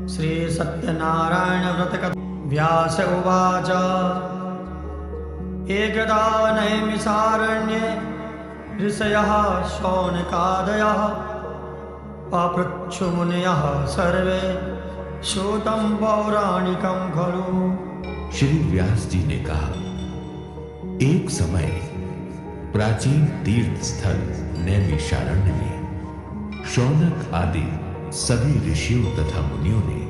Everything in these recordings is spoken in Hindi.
श्री सत्यनारायण व्रत कथा। व्यास उवाच एकदा नैमिषारण्ये ऋषयः शौनकादयः पपृच्छु मुनयः सर्वे श्रुतं पौराणिकं खलु। श्री व्यास जी ने कहा, एक समय प्राचीन तीर्थ स्थल नैमिषारण्य में शौनक आदि सभी ऋषियों तथा मुनियों ने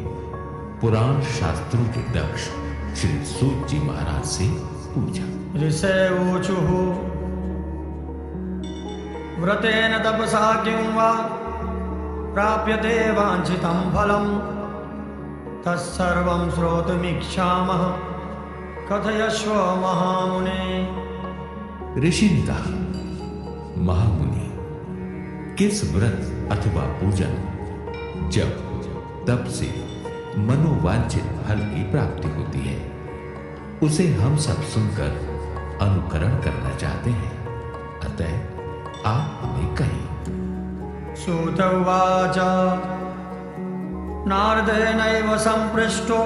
पुराण शास्त्रों के दक्ष श्री सूत जी महाराज से पूछा। ऋषयोचुः व्रतेन तपसा किं वा प्राप्यते वाञ्छितं फलम् तत्सर्वं श्रोतुमिच्छामः कथयस्व महामुने। ऋषि ने कहा, महामुनि, किस व्रत अथवा पूजन जब तप से मनोवांछित फल की प्राप्ति होती है, उसे हम सब सुनकर अनुकरण करना चाहते हैं, अतः आप हमें कहें। सूत उवाच नारदेनैव सम्पृष्टो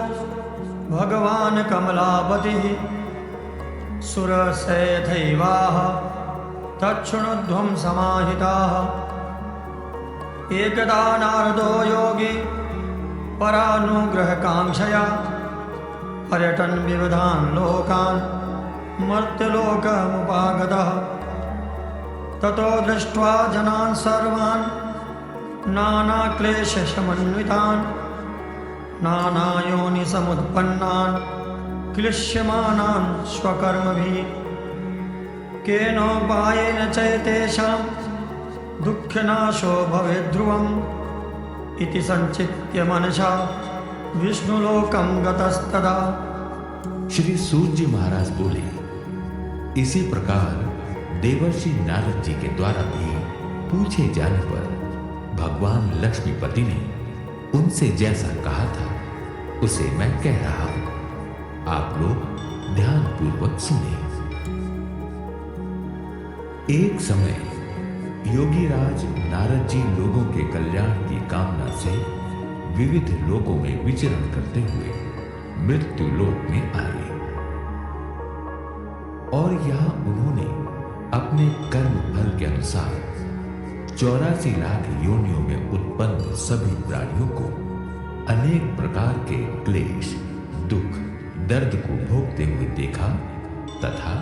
भगवान् कमलापतिः सुरसेथैवाह तच्छृणुध्वं समाहिताः। एकदा नारदो योगी परानुग्रहकाङ्क्षया पर्यटन् विविधान् लोकान् मर्त्यलोकमुपागतः। ततो दृष्ट्वा जनान् सर्वान् नानाक्लेशसमन्वितान् नानायोनिसमुत्पन्नान् क्लिश्यमानान् स्वकर्मभिः केनोपायेन चैतेषां दुःखनाशो भवेद्ध्रुवम् इति संचित्य मनसा विष्णुलोकं गतस्तदा। श्री सूत जी महाराज बोले, इसी प्रकार देवर्षि नारद जी के द्वारा भी पूछे जाने पर भगवान लक्ष्मीपति ने उनसे जैसा कहा था उसे मैं कह रहा हूं, आप लोग ध्यान पूर्वक सुने। एक समय योगीराज नारद जी लोगों के कल्याण की कामना से विविध लोकों में विचरण करते हुए मृत्यु लोक में आए और यहां उन्होंने अपने कर्म फल के अनुसार 84 लाख योनियों में उत्पन्न सभी प्राणियों को अनेक प्रकार के क्लेश, दुख, दर्द को भोगते हुए देखा तथा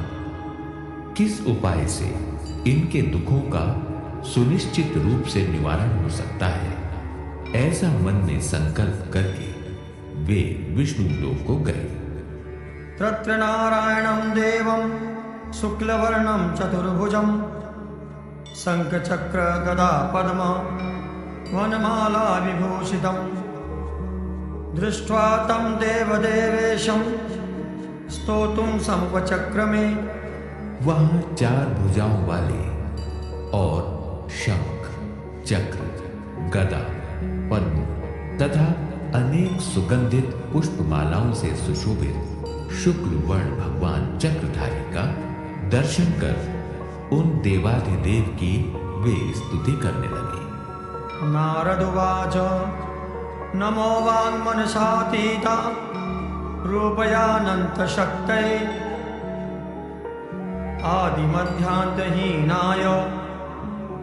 किस उपाय से इनके दुखों का सुनिश्चित रूप से निवारण हो सकता है, ऐसा मन में संकल्प करके वे विष्णु लोक को गए। तत्र नारायणं देवं शुक्लवर्णं चतुर्भुजं शंखचक्र गदा पद्म वनमाला विभूषितं दृष्ट्वा तं देवदेवेशं स्तोतुं समुपचक्रमे। वहां 4 भुजाओं वाले और शंख, चक्र, गदा, पद्म तथा अनेक सुगंधित पुष्पमालाओं से सुशोभित शुक्ल वर्ण भगवान चक्रधारी का दर्शन कर उन देवाधिदेव की वे स्तुति करने लगे। नारद उवाच नमो वाङ्मनसातीता रूपयानंत शक्तये आदिमध्यान्तहीनाय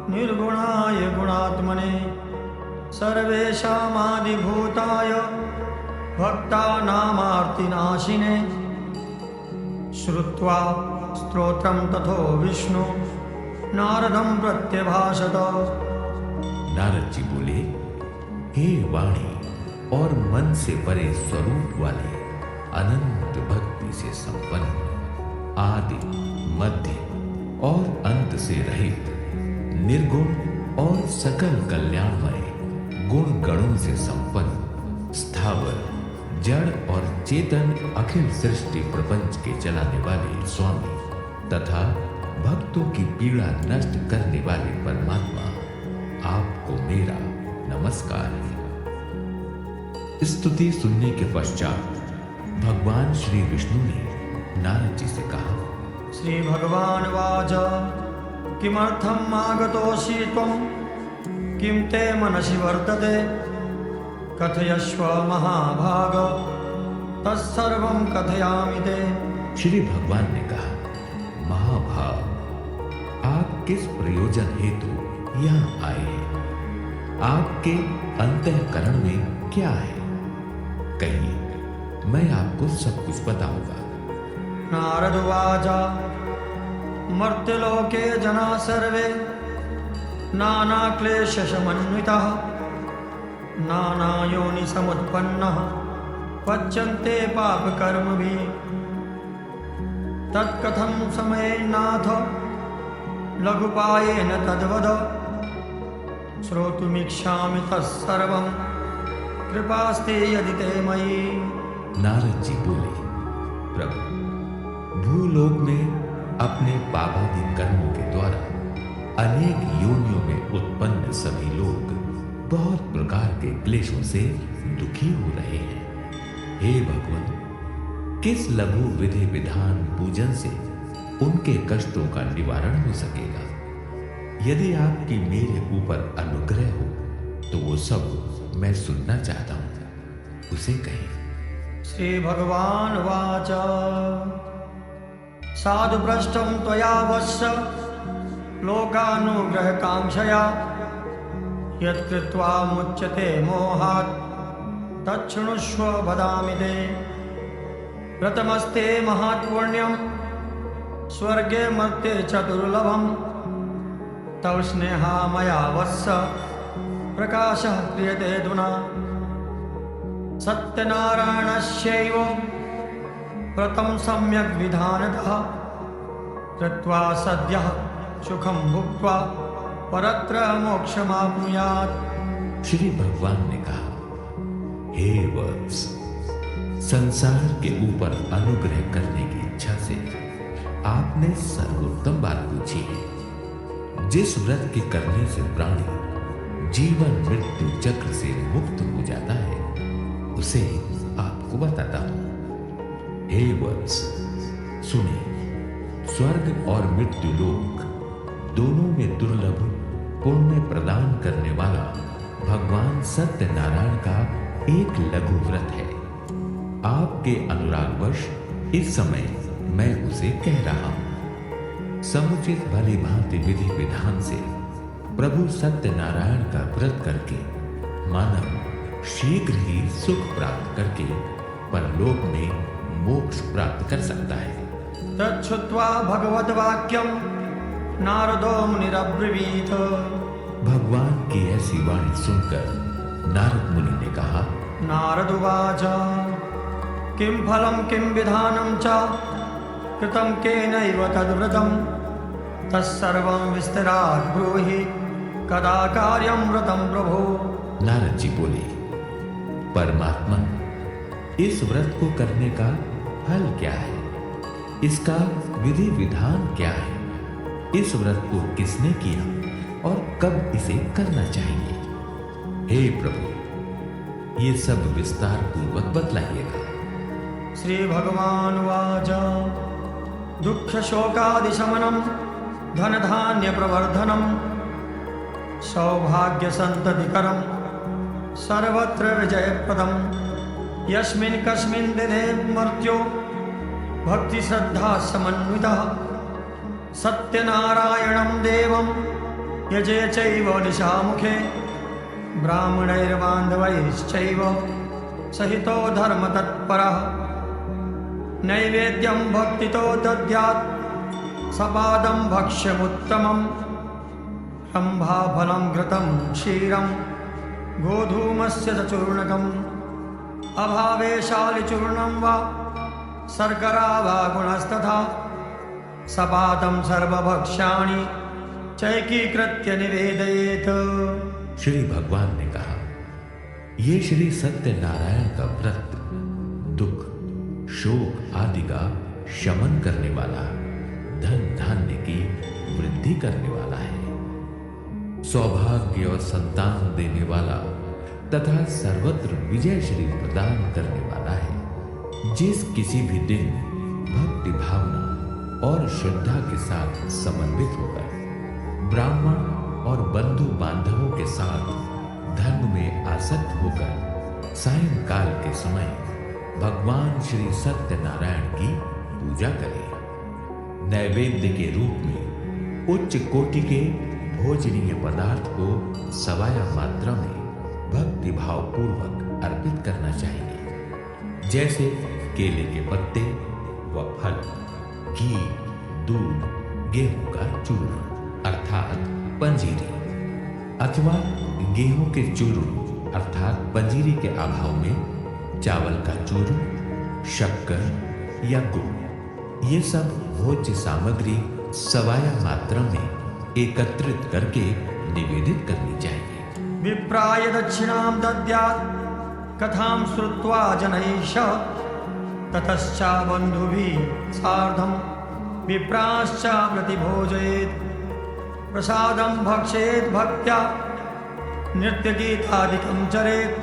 निर्गुणाय गुणात्मने सर्वेषामादिभूताय भक्तानामार्तिनाशिने। श्रुत्वा स्तोत्रं तथो विष्णु नारदं प्रत्यभाषत। नारद जी बोले, हे वाणी और मन से परे स्वरूप वाले अनंत भक्ति से संपन्न, आदि, मध्य और अंत से रहित, निर्गुण और सकल कल्याणमय, गुण गणों से संपन्न, स्थावर, जड़ और चेतन अखिल सृष्टि प्रपंच के चलाने वाले स्वामी तथा भक्तों की पीड़ा नष्ट करने वाले परमात्मा, आपको मेरा नमस्कार है। स्तुति सुनने के पश्चात भगवान श्री विष्णु ने नारद जी से कहा, श्री भगवान वाच किमर्थम आगतोषि त्वं किं ते मनसि वर्तते कथयस्व महाभाग तत्सर्वं कथयामि ते। श्री भगवान ने कहा, महाभाग, आप किस प्रयोजन हेतु यहाँ आए हैं? आपके अंतःकरण में क्या है? कहिए, मैं आपको सब कुछ बताऊंगा। नारद उवाच मर्त्यलोके जना सर्वे नानाक्लेशसमन्वितः नानायोनिसमुत्पन्नः पच्यन्ते पापकर्मभिः तत्कथं समयेनाथ लघुपायेन तद्वद श्रोतुमिच्छामि तत्सर्वं कृपास्ते यदि ते मयि। नारद जी बोले, प्रभु, भूलोक में अपने पापादि कर्मों के द्वारा अनेक योनियों में उत्पन्न सभी लोग बहुत प्रकार के क्लेशों से दुखी हो रहे हैं। हे भगवान, किस लघु विधि विधान पूजन से उनके कष्टों का निवारण हो सकेगा? यदि आपकी मेरे ऊपर अनुग्रह हो तो वो सब मैं सुनना चाहता हूं, उसे कहें। श्री भगवान वाच साधु भ्रष्टं त्वया वश्य लोकानुग्रह कांक्षया यत्कृत्वा मुच्यते मोहात् तच्छृणुष्व वदामि ते। व्रतमस्ते महात्पुण्यं स्वर्गे मर्त्ये च दुर्लभं तव स्नेहा मया वत्स प्रकाशः क्रियते अधुना। सत्यनारायणस्यैव व्रतं सम्यग् विधानतः कृत्वा सद्यः सुखं भुक्त्वा परत्र मोक्षमाप्नुयात्। श्री भगवान ने कहा, हे वत्स, संसार के ऊपर अनुग्रह करने की इच्छा से आपने सर्वोत्तम बात पूछी है। जिस व्रत के करने से प्राणी जीवन मृत्यु चक्र से मुक्त हो जाता है, उसे आपको बताता हूं। हे वत्स, सुनिए, स्वर्ग और मृत्यु लोक दोनों में दुर्लभ पुण्य प्रदान करने वाला भगवान सत्यनारायण का एक लघु व्रत है। आपके अनुरागवश इस समय मैं उसे कह रहा हूं। समुचित भली भांति विधि विधान से प्रभु सत्यनारायण का व्रत करके मानव शीघ्र ही सुख प्राप्त करके परलोक में मोक्ष प्राप्त कर सकता है। तच्छ्रुत्वा भगवद्वाक्यं नारदो मुनिरब्रवीत। भगवान की ऐसी वाणी सुनकर नारद मुनि ने कहा, नारद उवाच किं फलं किं विधानं च कृतं केनैव तद्व्रतं तत्सर्वं विस्तरात् ब्रूहि कदा कार्यं व्रतं प्रभो। नारद जी बोले, परमात्मा, इस व्रत को करने का फल क्या है? इसका विधि विधान क्या है? इस व्रत को किसने किया और कब इसे करना चाहिए? हे प्रभु, ये सब विस्तार पूर्वक बतलाइएगा। श्री भगवान वाच दुःख शोकादिशमनं धन धान्य प्रवर्धनं सौभाग्य संततिकरं सर्वत्र विजयप्रदं यस्मिन् कस्मिन् दिने मर्त्यो भक्ति श्रद्धा समन्वितः सत्यनारायणं देवं यजे चैव निशामुखे ब्राह्मणैर्बान्धवैश्चैव सहितो धर्मतत्परः नैवेद्यं भक्तितो दद्यात् सपादं भक्ष्यमुत्तमं रम्भाफलं घृतं क्षीरं गोधूमस्य च चूर्णकम् अभावे शालिचूर्णं वा शर्करा वा गुणस्तथा सपादं सर्वभक्ष्याणि चैकीकृत्य निवेदयेत्। श्री भगवान ने कहा, ये श्री सत्यनारायण का व्रत दुख शोक आदि का शमन करने वाला, धन धान्य की वृद्धि करने वाला है, सौभाग्य और संतान देने वाला तथा सर्वत्र विजय श्री प्रदान करने वाला है। जिस किसी भी दिन भक्ति भावना और श्रद्धा के साथ समन्वित होकर ब्राह्मण और बंधु बांधवों के साथ धर्म में आसक्त होकर सायंकाल के समय भगवान श्री सत्यनारायण की पूजा करें। नैवेद्य के रूप में उच्च कोटि के भोजनीय पदार्थ को सवाया मात्रा में भक्ति भाव पूर्वक अर्पित करना चाहिए, जैसे केले के पत्ते व फल, घी, दूध, गेहूं का चूर्ण अर्थात पंजीरी, अथवा गेहूं के चूर्ण अर्थात पंजीरी के अभाव में चावल का चूर्ण, शक्कर या गुड़, ये सब भोज्य सामग्री सवाया मात्रा में एकत्रित करके निवेदित करनी चाहिए। विप्राय दक्षिणां दद्यात् कथां श्रुत्वा जनैष ततश्चा बन्धुभिः सार्धं विप्राश्च प्रतिभोजयेत् प्रसादं भक्षेत् भक्त्या नृत्यगीतादिकं चरेत्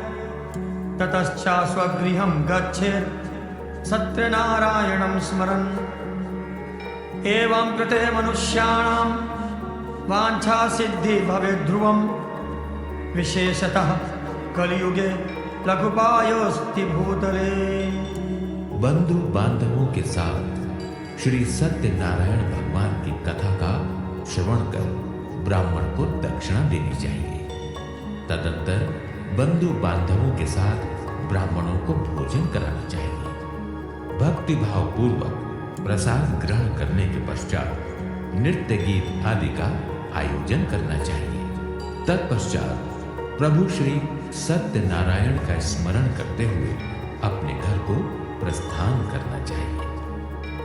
ततश्चा स्वगृहं गच्छेत् सत्यनारायणं स्मरन्। एवं कृते मनुष्याणां वाञ्छा सिद्धि भवेत् ध्रुवम्। विशेषतः कलियुगे लघुपायोस्ति भूतले। बंधु बांधवों के साथ श्री सत्यनारायण भगवान की कथा का श्रवण कर ब्राह्मण को दक्षिणा देनी चाहिए। तदंतर बंधु बांधवों के साथ ब्राह्मणों को भोजन कराना चाहिए। भक्ति भाव पूर्वक प्रसाद ग्रहण करने के पश्चात नृत्य गीत आदि का आयोजन करना चाहिए। तत्पश्चात प्रभु श्री सत्यनारायण का स्मरण करते हुए अपने घर को प्रस्थान करना चाहिए।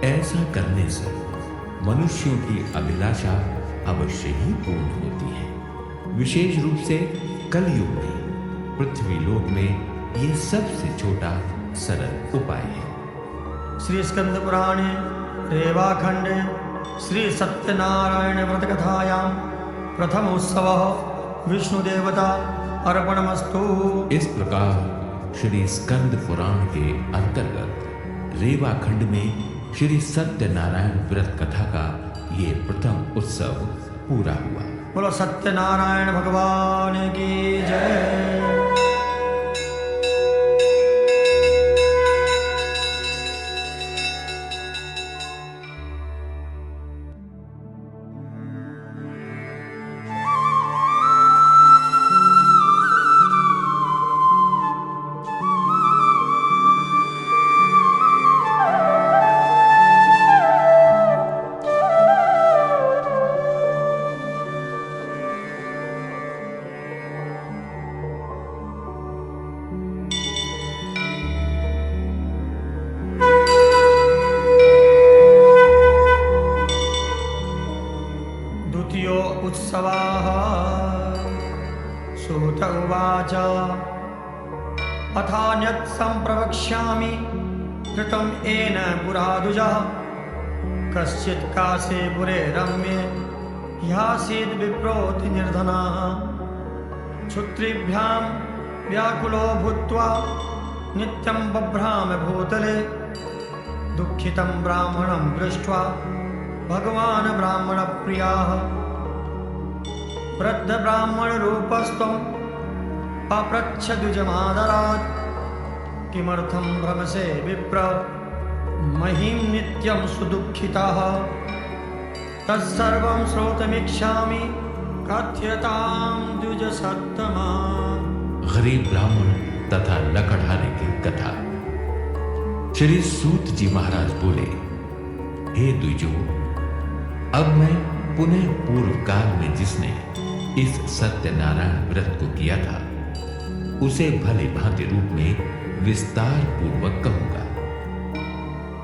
ऐसा करने से मनुष्यों की अभिलाषा अवश्य ही पूर्ण होती है। विशेष रूप से कलयुग में पृथ्वी लोक में ये सबसे छोटा सरल उपाय है। श्री स्कंद पुराणे रेवाखंडे श्री सत्यनारायण व्रत कथायां प्रथम उत्सव विष्णु देवता अर्पणमस्तु। इस प्रकार श्री स्कंद पुराण के अंतर्गत रेवाखंड में श्री सत्यनारायण व्रत कथा का ये प्रथम उत्सव पूरा हुआ। बोलो सत्यनारायण भगवान की जय। उत्सवाः सूत उवाच अथान्यत् सम्प्रवक्ष्यामि कृतं येन पुरादुजः कश्चित् कासे पुरे रम्ये ह्यासीद् विप्रोति निर्धनः क्षुत्रिभ्यां व्याकुलो भूत्वा नित्यं बभ्राम भूतले दुःखितं ब्राह्मणं दृष्ट्वा भगवान् ब्राह्मणप्रियाः वृद्ध ब्राह्मण रूपस्त्वम् अपृच्छ द्विजमादरात् किमर्थं भ्रमसे विप्र महीं नित्यं सुदुःखितः तत्सर्वं श्रोतुमिच्छामि कथ्यतां द्विजसत्तमा। गरीब ब्राह्मण तथा लकड़हारे की कथा। श्री सूत जी महाराज बोले, हे द्विजो, अब मैं पुनः पूर्व काल में जिसने इस सत्यनारायण व्रत को किया था उसे भले भांति रूप में विस्तार पूर्वक कहूंगा।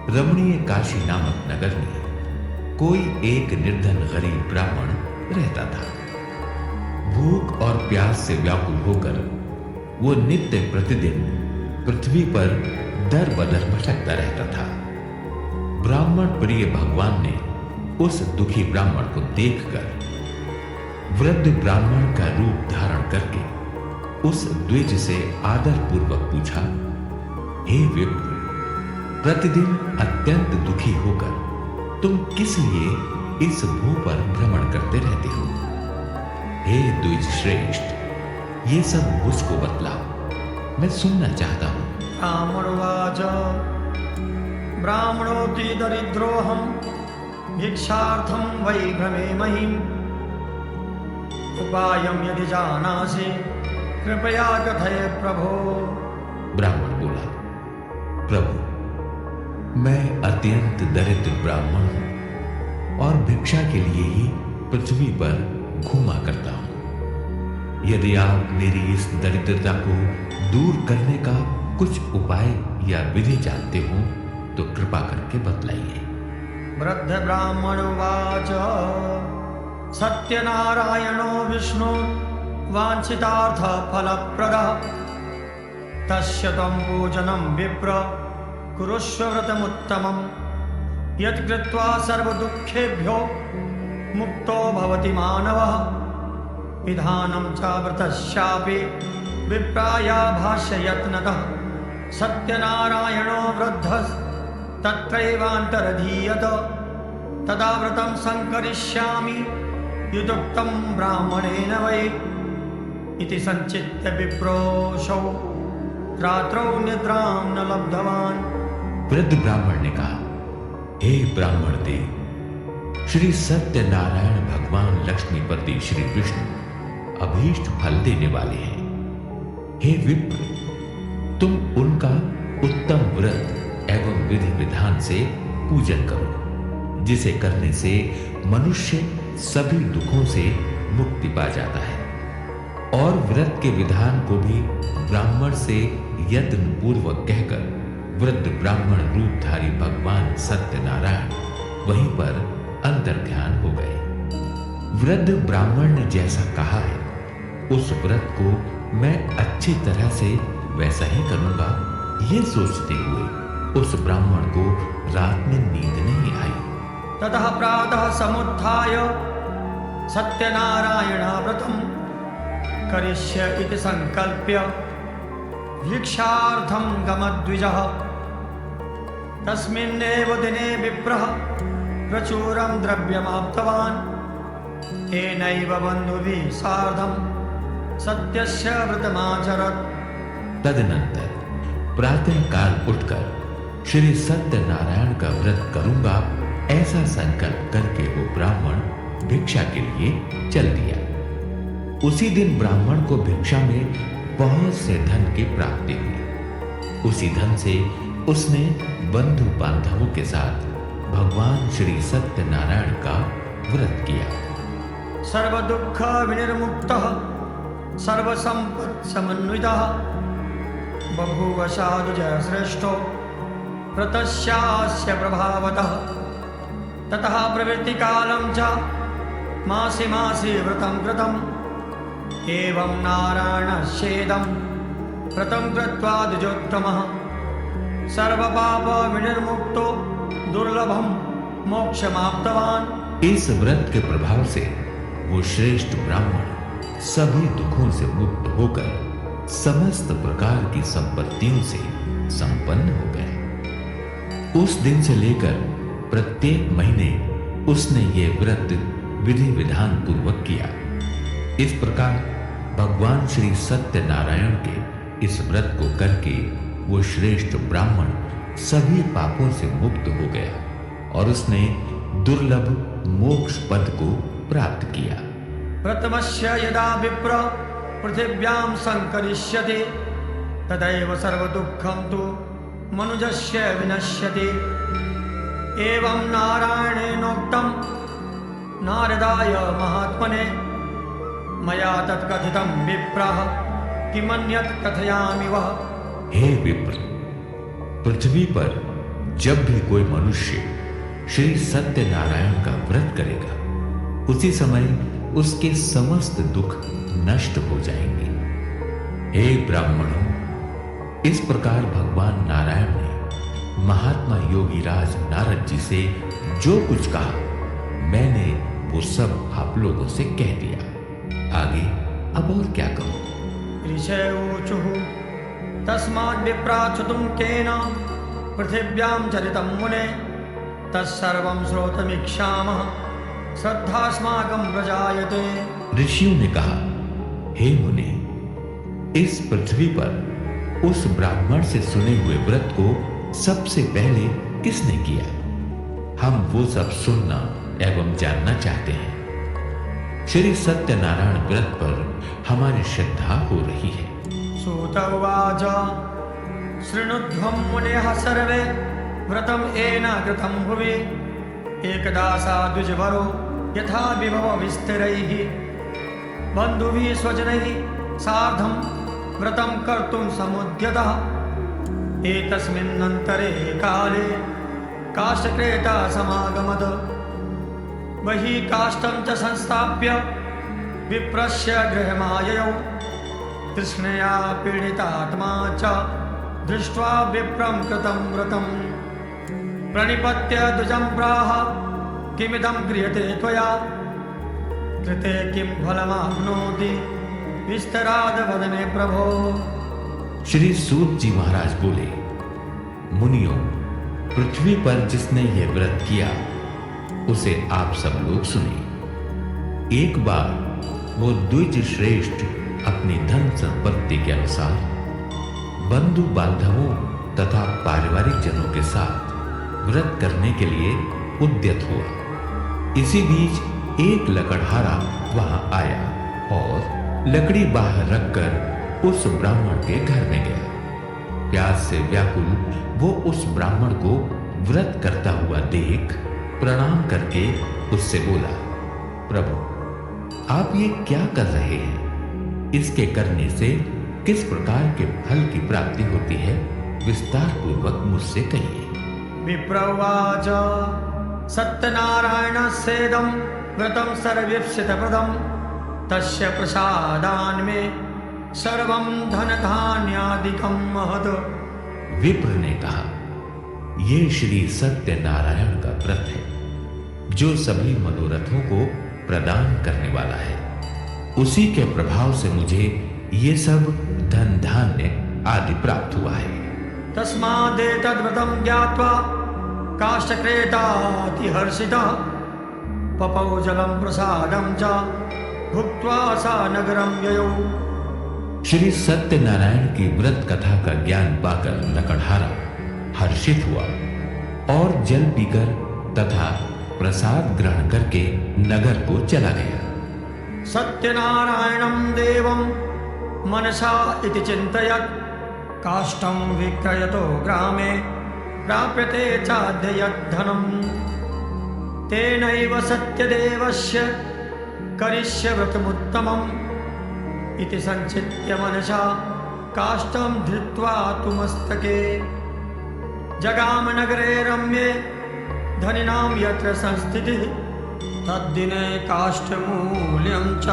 रमणीय काशी नामक नगर में कोई एक निर्धन गरीब ब्राह्मण रहता था। भूख और प्यास से व्याकुल होकर वो नित्य प्रतिदिन पृथ्वी पर दर बदर भटकता रहता था। ब्राह्मण प्रिय भगवान ने उस दुखी ब्राह्मण को देखकर वृद्ध ब्राह्मण का रूप धारण करके उस द्विज से आदर पूर्वक पूछा, हे विप्र, प्रतिदिन अत्यंत दुखी होकर तुम किस लिए इस भू पर भ्रमण करते रहते हो? हे द्विज श्रेष्ठ, ये सब मुझको बतलाओ। मैं सुनना चाहता हूं। ब्राह्मणोवाच ब्राह्मणोऽपि दरिद्रोऽहं भिक्षार्थं वै भ्रमे महिम् उपायं यदि जानासि कृपया कथय प्रभो। ब्राह्मण बोला, प्रभु, मैं अत्यंत दरिद्र ब्राह्मण हूं और भिक्षा के लिए ही पृथ्वी पर घूमा करता हूं। यदि आप मेरी इस दरिद्रता को दूर करने का कुछ उपाय या विधि जानते हो तो कृपा करके बतलाइए। वृद्ध ब्राह्मणोवाच सत्यनारायणो विष्णु वाञ्छितार्थ फलप्रदः तस्य त्वं पूजनं विप्र कुरुष्व व्रतमुत्तमम् यत्कृत्वा सर्वदुःखेभ्यो मुक्तो भवति मानवः विधानं च व्रतस्यापि विप्राया भाष्ययत्नतः सत्यनारायणो वृद्धस्तत्रैवान्तरधीयत तदा व्रतं संकरिष्यामि युदुक्तं ब्राह्मणेन वै इति संचित्य विप्रोऽसौ रात्रौ निद्रां न लब्धवान्। वृद्ध ब्राह्मण ने कहा, हे ब्राह्मण देव, श्री सत्यनारायण भगवान लक्ष्मीपति श्री विष्णु अभीष्ट फल देने वाले हैं। हे विप्र, तुम उनका उत्तम व्रत एवं विधि विधान से पूजन करो, जिसे करने से मनुष्य सभी दुखों से मुक्ति पा जाता है। और व्रत के विधान को भी ब्राह्मण से यत्न पूर्वक कहकर वृद्ध ब्राह्मण रूपधारी भगवान सत्यनारायण वहीं पर अंतर्ध्यान हो गए। वृद्ध ब्राह्मण ने जैसा कहा है उस व्रत को मैं अच्छी तरह से वैसा ही करूंगा, ये सोचते हुए उस ब्राह्मण को रात में नींद नहीं आई। ततः प्रातः समुत्थाय सत्यनारायणाव्रतं करिष्य इति संकल्प्य भिक्षार्थं गमद्विजः तस्मिन्नेव दिने विप्रः प्रचुरं द्रव्यमाप्तवान् तेनैव बन्धुभिः सार्धं सत्यस्य व्रतमाचरत्। तदनंतर प्रातः काल उठकर श्री सत्यनारायण का व्रत करूंगा ऐसा संकल्प करके वो ब्राह्मण भिक्षा के लिए चल दिया। उसी दिन ब्राह्मण को भिक्षा में बहुत से धन की प्राप्ति हुई। उसी धन से उसने बंधु बांधवों के साथ भगवान श्री सत्यनारायण का व्रत किया। सर्व दुख विनिर्मुक्तः सर्व संपत् समन्वितः बभूव साधुजय श्रेष्ठो व्रतस्यास्य प्रभावतः ततः प्रवृत्ति कालं च मासि मासि व्रतं कृतम् एवं नारायणस्येदं व्रतं कृत्वा द्विजोत्तमः सर्वपाप विनिर्मुक्तो दुर्लभं मोक्षमाप्तवान्। इस व्रत के प्रभाव से वो श्रेष्ठ ब्राह्मण सभी दुखों से मुक्त होकर समस्त प्रकार की संपत्तियों से संपन्न हो गए। उस दिन से लेकर प्रत्येक महीने उसने ये व्रत विधि विधान पूर्वक किया। इस प्रकार भगवान श्री सत्यनारायण के इस व्रत को करके वो श्रेष्ठ ब्राह्मण सभी पापों से मुक्त हो गया और उसने दुर्लभ मोक्ष पद को प्राप्त किया। प्रथमस्य यदा विप्र पृथिव्यां संकरिष्यति तदैव सर्वदुःखं तु मनुजस्य विनश्यति एवं नारायणेनोक्तं नारदाय महात्मने मया तत्कथितं विप्रः किमन्यत् कथयामि वः। हे विप्र, पृथ्वी पर जब भी कोई मनुष्य श्री सत्यनारायण का व्रत करेगा उसी समय उसके समस्त दुख नष्ट हो जाएंगे। हे ब्राह्मणों, इस प्रकार भगवान नारायण ने महात्मा योगीराज नारद जी से जो कुछ कहा मैंने वो सब आप लोगों से कह दिया। आगे अब और क्या कहूं। ऋषयोचुः तस्माद् विप्राच्युतुं केन पृथिव्यां चरितं मुने तत्सर्वं श्रोतुमिच्छामः श्रद्धास्माकं प्रजायते। ऋषियों ने कहा, हे मुने, इस पृथ्वी पर उस ब्राह्मण से सुने हुए व्रत को सबसे पहले किसने किया? हम वो सब सुनना एवं जानना चाहते हैं। श्री सत्यनारायण व्रत पर हमारी श्रद्धा हो रही है। सूत उवाच शृणुध्वं मुनयः सर्वे व्रतम् येन कृतं भुवि एकदा सा द्विजवरो यथा विभव विस्तरैः बन्धुभिः स्वजनैः सार्धं व्रतं कर्तुं समुद्यतः एतस्मिन्नन्तरे काले काष्ठक्रेता समागमत् बहिः काष्ठं च संस्थाप्य विप्रस्य गृहमाययौ तृष्णया पीडितात्मा च दृष्ट्वा विप्रं कृतं व्रतं प्रणिपत्य द्विजं प्राह किमिदं क्रियते त्वया कृते किं फलमाप्नोति विस्तराद वद मे प्रभो। श्री सूत जी महाराज बोले, मुनियों, पृथ्वी पर जिसने यह व्रत किया उसे आप सब लोग सुने। एक बार वो द्विज श्रेष्ठ अपनी धन संपत्ति के अनुसार बंधु बांधवों तथा पारिवारिक जनों के साथ व्रत करने के लिए उद्यत हुआ। इसी बीच एक लकड़हारा वहां आया और लकड़ी बाहर रखकर उस ब्राह्मण के घर में गया। प्यास से व्याकुल वो उस ब्राह्मण को व्रत करता हुआ देख प्रणाम करके उससे बोला, प्रभु, आप ये क्या कर रहे हैं? इसके करने से किस प्रकार के फल की प्राप्ति होती है, विस्तार पूर्वक मुझसे कहिए। विप्रवाच सत्यनारायणस्येदं व्रतं सर्वेप्सितप्रदं तस्य प्रसादान् मे सर्वं धनधान्यादिकं महत्। विप्र ने कहा, ये श्री सत्यनारायण का व्रत है जो सभी मनोरथों को प्रदान करने वाला है। उसी के प्रभाव से मुझे ये सब धन धान्य आदि प्राप्त हुआ है। तस्मादेतद्व्रतं ज्ञात्वा काष्ठक्रेतातिहर्षितः पपौ जलं प्रसादं च भुक्त्वा सा नगरं ययौ। श्री सत्यनारायण की व्रत कथा का ज्ञान पाकर लकड़हारा हर्षित हुआ और जल पीकर तथा प्रसाद ग्रहण करके नगर को चला गया। सत्यनारायणं देवं मनसा इति चिन्तयत् काष्ठं विक्रयतो ग्रामे प्राप्यते चाद्य यद्धनं तेनैव सत्यदेवस्य करिष्य व्रतमुत्तमम् इति संचित्य मनसा काष्ठं धृत्वा तु मस्तके जगाम नगरे रम्ये धनिनां यत्र संस्थितिः तद्दिने काष्ठमूल्यं च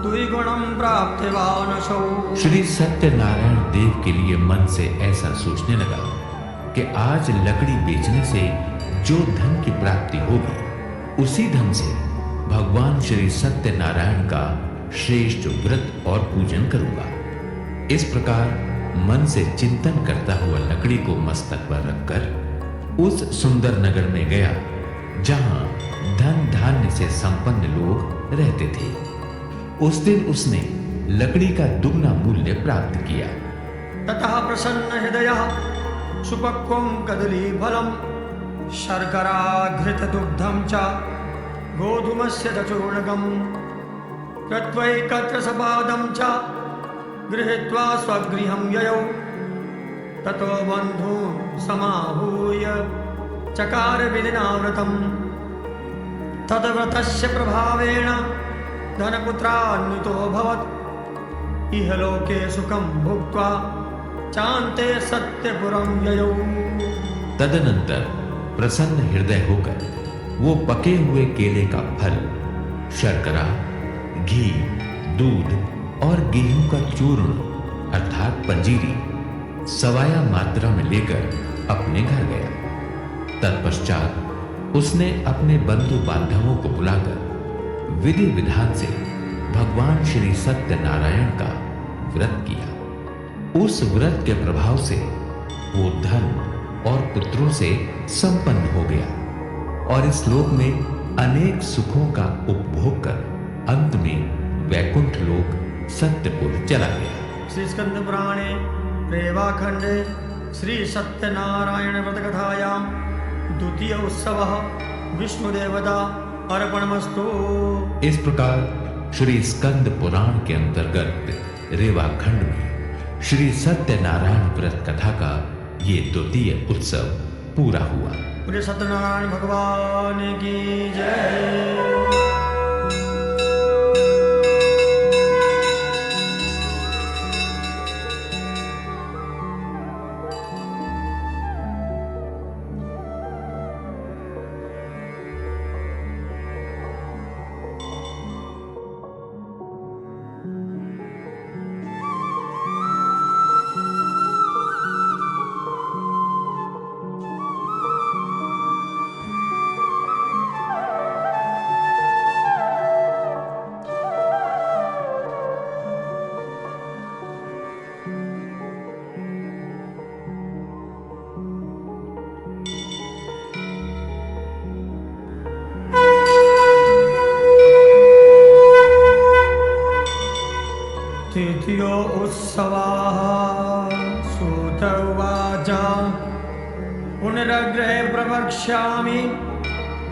द्विगुणं प्राप्तवानसौ। श्री सत्यनारायण देव के लिए मन से ऐसा सोचने लगा कि आज लकड़ी बेचने से जो धन की प्राप्ति होगी उसी धन से भगवान श्री सत्यनारायण का श्रेष्ठ व्रत और पूजन करूंगा। इस प्रकार मन से चिंतन करता हुआ लकड़ी को मस्तक पर रखकर उस सुंदर नगर में गया जहां धन धान्य से संपन्न लोग रहते थे। उस दिन उसने लकड़ी का दुगना मूल्य प्राप्त किया। ततः प्रसन्न हृदयः सुपक्वं कदलीफलं शर्करा घृतदुग्धं च गोधूमस्य चूर्णकम् कृत्वैकत्र सपादं च गृहीत्वा स्वगृहं ययौ। ततो बन्धून् समाहूय चकार विधिना व्रतम् तद्व्रतस्य प्रभावेण धनपुत्रान्वितोऽभवत् इह लोके सुखं भुक्त्वा चान्ते सत्यपुरं ययौ। तदनंतर प्रसन्न हृदय होकर वो पके हुए केले का फल, शर्करा, घी, दूध और गेहूं का चूर्ण अर्थात पंजीरी सवाया मात्रा में लेकर अपने घर गया। तत्पश्चात उसने अपने बंधु बांधवों को बुलाकर विधि विधान से भगवान श्री सत्यनारायण का व्रत किया। उस व्रत के प्रभाव से वो धन और पुत्रों से संपन्न हो गया और इस लोक में अनेक सुखों का उपभोग कर अंत में वैकुंठ लोक सत्यपुर चला गया। श्री स्कंद पुराणे रेवाखंडे श्री सत्यनारायण व्रतकथायां द्वितीय उत्सवः विष्णुदेवता अर्पणमस्तु। इस प्रकार श्री स्कंद पुराण के अंतर्गत रेवाखंड में श्री सत्यनारायण व्रत कथा का ये द्वितीय उत्सव पूरा हुआ। श्री सत्यनारायण भगवान की जय। तृतीयो उत्सवः सूत उवाच पुनरग्रे प्रवक्ष्यामि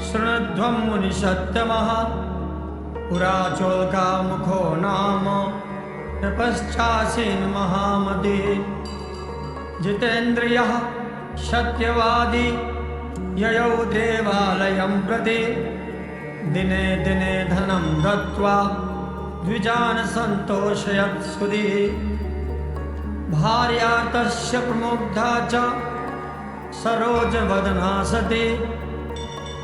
शृणुध्वं मुनिसत्तमः। पुरा चोल्कामुखो नाम तपश्चासीन् महामती। जितेन्द्रियः सत्यवादी ययौ देवालयं प्रति। दिने दिने धनं दत्त्वा द्विजान् सन्तोषयत् सुधी। भार्या तस्य प्रमुग्धा च सरोजवदना सती।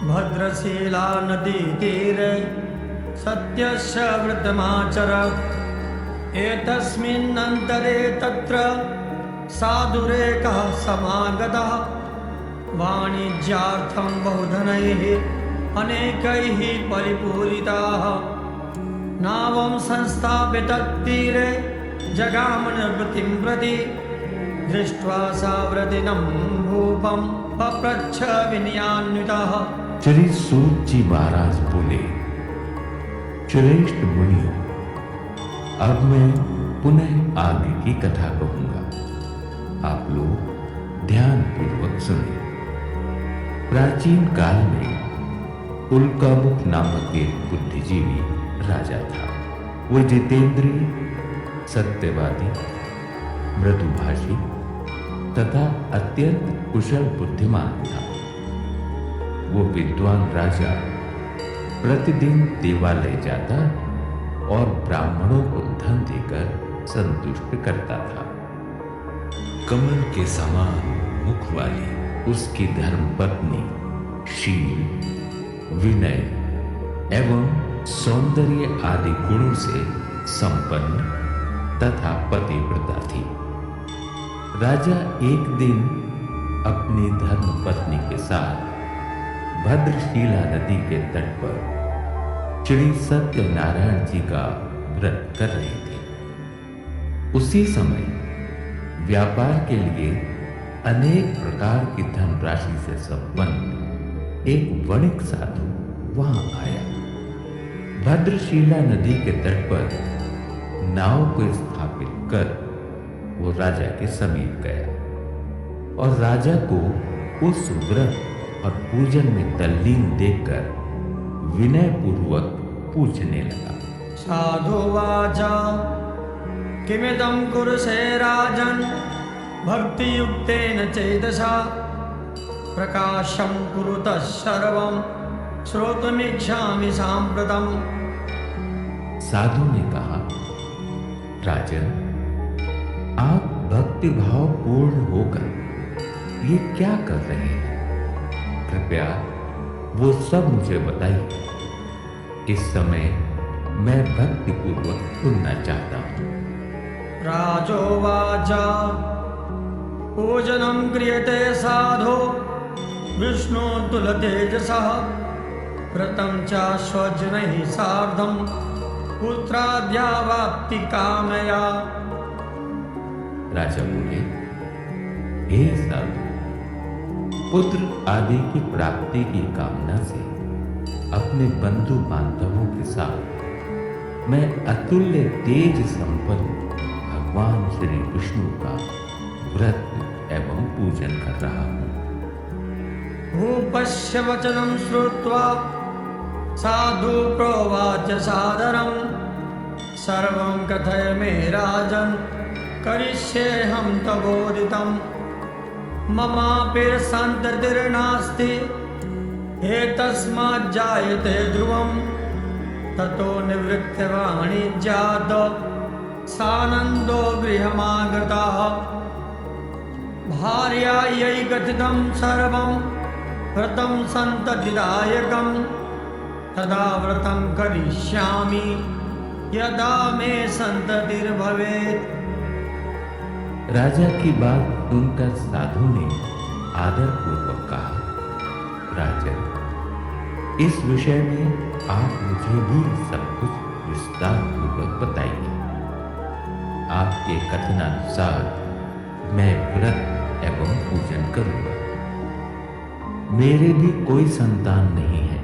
भद्रशीला नदीतीरे सत्यस्य व्रतमाचरत्। एतस्मिन्नन्तरे तत्र साधुरेकः समागतः। वाणिज्यार्थं बहुधनैः अनेकैः परिपूरिताः। नावं संस्थाप्य तत्तीरे जगामनिवृत्तिं प्रति। दृष्ट्वा सा व्रतिनं भूपं पप्रच्छ विनयान्वितः। श्री सूत जी महाराज बोले, श्रेष्ठ मुनियों, अब मैं पुनः आगे की कथा कहूंगा, आप लोग ध्यान पूर्वक सुने। प्राचीन काल में उल्कामुख नामक एक बुद्धिजीवी राजा था। वो जितेंद्रिय, सत्यवादी, मृदुभाषी तथा अत्यंत कुशल बुद्धिमान था। वो विद्वान राजा प्रतिदिन देवालय जाता और ब्राह्मणों को धन देकर संतुष्ट करता था। कमल के समान मुख वाली उसकी धर्मपत्नी शील, विनय एवं सौंदर्य आदि गुणों से संपन्न तथा पतिव्रता थी। राजा एक दिन अपनी धर्मपत्नी के साथ भद्रशीला नदी के तट पर श्री सत्यनारायण जी का व्रत कर रहे थे। उसी समय व्यापार के लिए अनेक प्रकार की धनराशि से संपन्न एक वणिक साधु वहां आया। भद्रशीला नदी के तट पर नाव को स्थापित कर वो राजा के समीप गया और राजा को उस व्रत और पूजन में तल्लीन देखकर विनय पूर्वक पूछने लगा। साधुवाच किमिदं कुरुषे राजन् भक्तियुक्तेन चेतसा। प्रकाशं कुरुतः सर्वं श्रोतुमिच्छामि साम्प्रतम्। साधु ने कहा, राजन, आप भक्ति भाव पूर्ण होकर ये क्या कर रहे हैं? कृपया वो सब मुझे बताइए। इस समय मैं भक्ति पूर्वक सुनना चाहता हूं। राजोवाच पूजनं क्रियते साधो विष्णु तुलतेजसः। व्रतं च स्वजनैः सार्धं पुत्राद्यावाप्ति कामया। राजा बोले, हे साधु, पुत्र आदि की प्राप्ति की कामना से अपने बंधु बांधवों के साथ मैं अतुल्य तेज संपन्न भगवान श्री विष्णु का व्रत एवं पूजन कर रहा हूं। भूपस्य वचनं श्रुत्वा साधु प्रोवाच सादरं सर्वं कथय मे राजन् करिष्येऽहं तवोदितं ममापि सन्ततिर्नास्ति एतस्मात् जायते ध्रुवं ततो निवृत्य वाणिज्यात् सानन्दो गृहमागतः भार्यायै कथितं सर्वं व्रतं सन्ततिदायकं तदा व्रतं करिष्यामि यदा मे सन्ततिर्भवेत्। राजा की बात सुनकर साधु ने आदर पूर्वक कहा, राजन, इस विषय में आप मुझे भी सब कुछ विस्तार पूर्वक बताइए। आपके कथनानुसार मैं व्रत एवं पूजन करूंगा। मेरे भी कोई संतान नहीं है,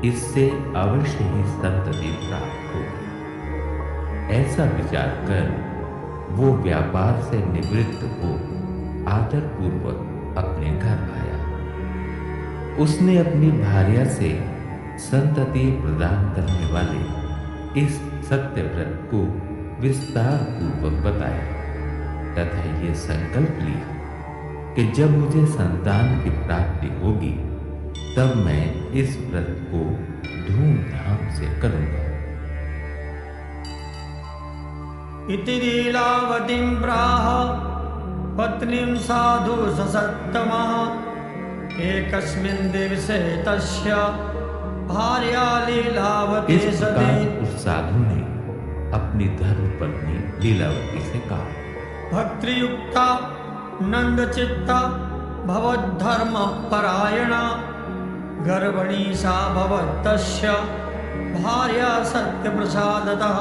इससे अवश्य ही संतति प्राप्त होगी। ऐसा विचार कर वो व्यापार से निवृत्त हो आदर पूर्वक अपने घर आया। उसने अपनी भार्या से संतति प्रदान करने वाले इस सत्य व्रत को विस्तार पूर्वक बताया तथा ये संकल्प लिया कि जब मुझे संतान की प्राप्ति होगी तब मैं इस व्रत को धूमधाम से करूंगा। इति लीलावतीं प्राह पत्नीं साधु ससत्तमः एकस्मिन् दिवसे तस्य भार्या लीलावती इस प्रकार उस साधु ने अपनी धर्मपत्नी लीलावती से कहा, भक्तियुक्ता नंदचित्ता भवद्धर्मपरायणा गर्भणी सा भवत्तस्य भार्या सत्यप्रसादतः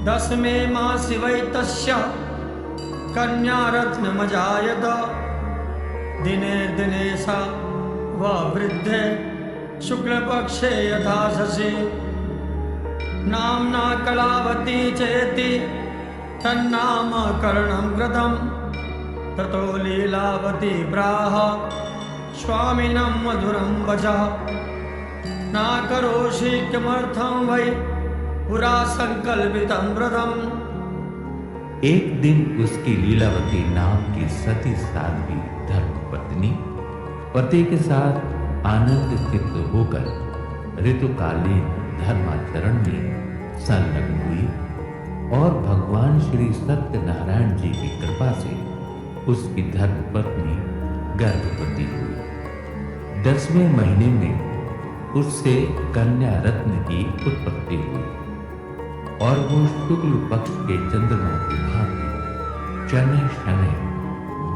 10मे मासि वै तस्य कन्यारत्नमजायत दिने दिने सा वृद्धे शुक्लपक्षे यथा शशि नाम्ना कलावती चेति तन्नामकरणं कृतं ततो लीलावती प्राह स्वामिनं मधुरं वचः नाकरोषि किमर्थं वै पुरा संकल्पितं व्रतम्। एक दिन उसकी लीलावती नाम की सती साध्वी धर्मपत्नी पति के साथ आनंद चित्त होकर ऋतुकालीन धर्माचरण में संलग्न हुई और भगवान श्री सत्यनारायण जी की कृपा से उसकी धर्मपत्नी गर्भवती हुई। 10वें महीने में उससे कन्या रत्न की उत्पत्ति हुई और वो शुक्ल पक्ष के चंद्रमा की भांति शनै शनै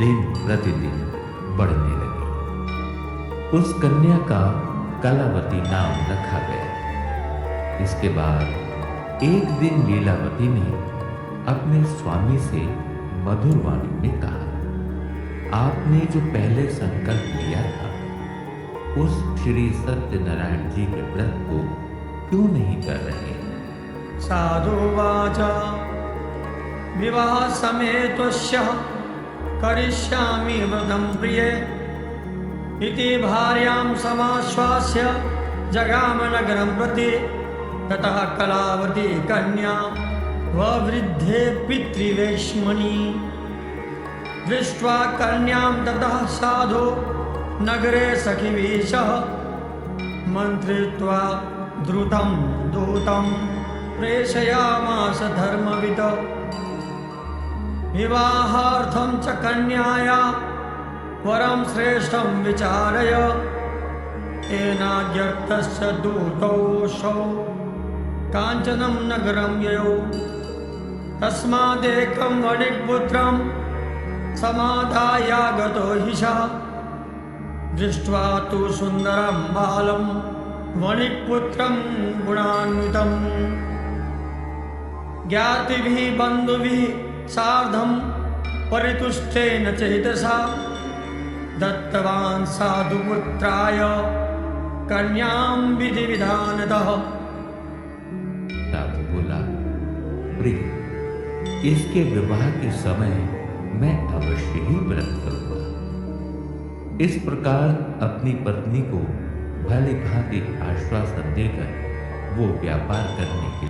दिन प्रतिदिन बढ़ने लगी। उस कन्या का कलावती नाम रखा गया। इसके बाद एक दिन लीलावती ने अपने स्वामी से मधुर वाणी में कहा, आपने जो पहले संकल्प लिया था उस श्री सत्यनारायण जी के व्रत को क्यों नहीं कर रहे? साधुवाच विवाह समेतस्य करिष्यामि व्रतं प्रिये इति भार्यां समाश्वास्य जगाम नगरं प्रति ततः कलावती कन्या ववृद्धे पितृवेश्मनि दृष्ट्वा कन्यां ततः साधु नगरे सखिभिः सह मन्त्रित्वा द्रुतं दूतं प्रेषयामास धर्मविद विवाहार्थं च कन्याया वरं श्रेष्ठं विचारय तेनाज्ञप्तस्य दूतोऽसौ काञ्चनं नगरं ययौ तस्मादेकं वणिक्पुत्रं समादायागतो हि सः दृष्ट्वा तु सुन्दरं बालं वणिक्पुत्रं गुणान्वितं ज्ञातिभिः बन्धुभिः सार्धं परितुष्टेन चेतसा दत्तवान् साधुपुत्राय कन्यां विधि विधानतः। साधु बोला, प्रिय, इसके विवाह के समय मैं अवश्य ही व्रत करूंगा। इस प्रकार अपनी पत्नी को भले भांति आश्वासन देकर वो व्यापार करने के